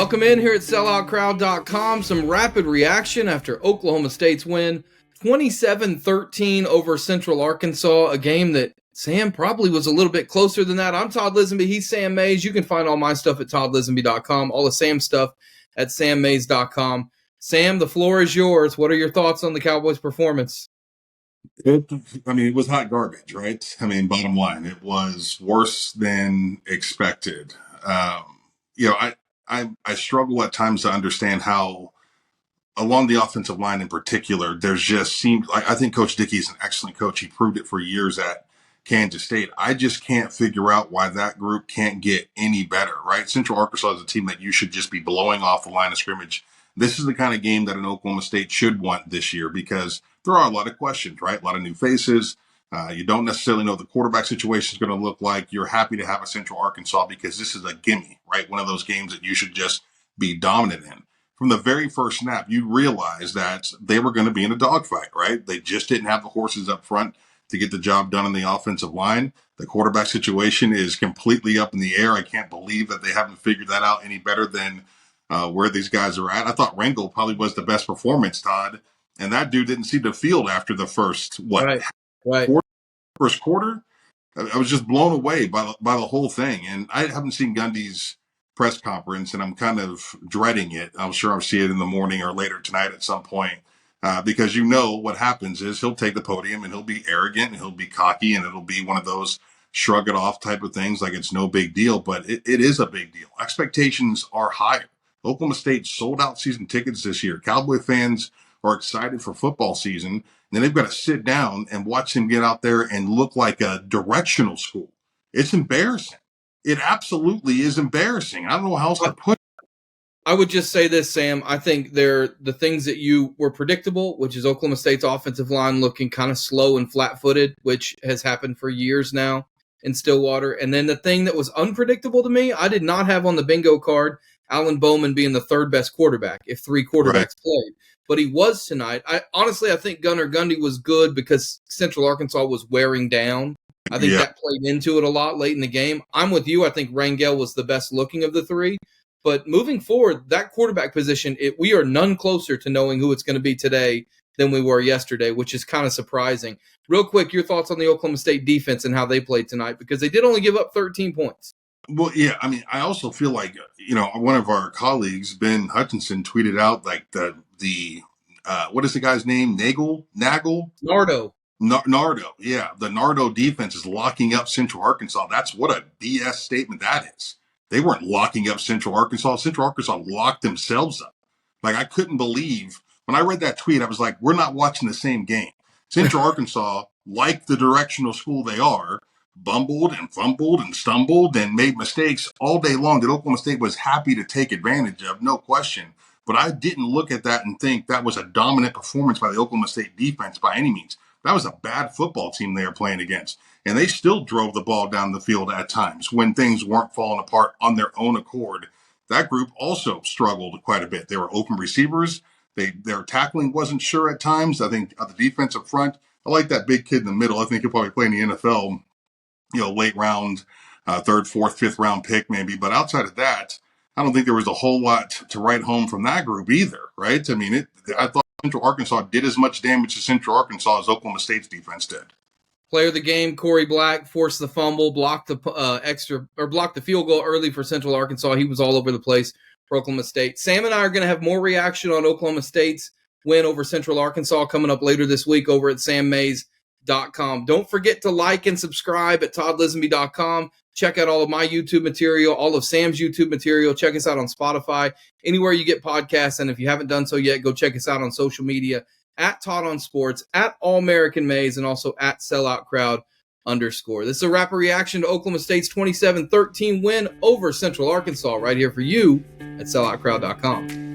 Welcome in here at selloutcrowd.com. Some rapid reaction after Oklahoma State's win 27-13 over Central Arkansas, a game that Sam probably was a little bit closer than that. I'm Todd Lisenby. He's Sam Mays. You can find all my stuff at toddlisenby.com, all the Sam stuff at sammays.com. Sam, the floor is yours. What are your thoughts on the Cowboys' performance? It was hot garbage, right? Bottom line, it was worse than expected. I struggle at times to understand how, along the offensive line in particular, there's just seemed like, I think Coach Dickey is an excellent coach. He proved it for years at Kansas State. I just can't figure out why that group can't get any better, right? Central Arkansas is a team that you should just be blowing off the line of scrimmage. This is the kind of game that an Oklahoma State should want this year because there are a lot of questions, right? A lot of new faces. You don't necessarily know what the quarterback situation is going to look like. You're happy to have a Central Arkansas because this is a gimme, right? One of those games that you should just be dominant in. From the very first snap, you realize that they were going to be in a dogfight, right? They just didn't have the horses up front to get the job done on the offensive line. The quarterback situation is completely up in the air. I can't believe that they haven't figured that out any better than where these guys are at. I thought Rangel probably was the best performance, Todd, and that dude didn't see the field after the first, first quarter. I was just blown away by the whole thing. And I haven't seen Gundy's press conference, and I'm kind of dreading it. I'm sure I'll see it in the morning or later tonight at some point, because what happens is he'll take the podium and he'll be arrogant and he'll be cocky, and it'll be one of those shrug it off type of things like it's no big deal, but it is a big deal. Expectations are higher. Oklahoma State sold out season tickets this year. Cowboy fans are excited for football season. And then they've got to sit down and watch him get out there and look like a directional school. It's embarrassing. It absolutely is embarrassing. I don't know how else to put it. I would just say this, Sam. I think they're the things that you were predictable, which is Oklahoma State's offensive line looking kind of slow and flat-footed, which has happened for years now in Stillwater. And then the thing that was unpredictable to me, I did not have on the bingo card Alan Bowman being the third best quarterback if three quarterbacks played. But he was tonight. I think Gunnar Gundy was good because Central Arkansas was wearing down. I think that played into it a lot late in the game. I'm with you. I think Rangel was the best looking of the three. But moving forward, that quarterback position, we are none closer to knowing who it's going to be today than we were yesterday, which is kind of surprising. Real quick, your thoughts on the Oklahoma State defense and how they played tonight, because they did only give up 13 points. Well, yeah, I also feel like, one of our colleagues, Ben Hutchinson, tweeted out like the what is the guy's name? Nardo? Nardo. Yeah. The Nardo defense is locking up Central Arkansas. That's what a BS statement that is. They weren't locking up Central Arkansas. Central Arkansas locked themselves up. Like, I couldn't believe when I read that tweet, I was like, we're not watching the same game. Central Arkansas, like the directional school they are, bumbled and fumbled and stumbled and made mistakes all day long that Oklahoma State was happy to take advantage of, no question. But I didn't look at that and think that was a dominant performance by the Oklahoma State defense by any means. That was a bad football team they were playing against. And they still drove the ball down the field at times when things weren't falling apart on their own accord. That group also struggled quite a bit. They were open receivers. Their tackling wasn't sure at times. I think at the defensive front, I like that big kid in the middle. I think he'll probably play in the NFL, late round, third, fourth, fifth round pick maybe. But outside of that, I don't think there was a whole lot to write home from that group either, right? I thought Central Arkansas did as much damage to Central Arkansas as Oklahoma State's defense did. Player of the game, Corey Black, forced the fumble, blocked the field goal early for Central Arkansas. He was all over the place for Oklahoma State. Sam and I are going to have more reaction on Oklahoma State's win over Central Arkansas coming up later this week over at sammays.com. Don't forget to like and subscribe at toddlisenby.com. Check out all of my YouTube material, all of Sam's YouTube material. Check us out on Spotify, anywhere you get podcasts. And if you haven't done so yet, go check us out on social media at Todd on Sports, at All American Mays, and also at SelloutCrowd_. This is a rapid reaction to Oklahoma State's 27-13 win over Central Arkansas right here for you at selloutcrowd.com.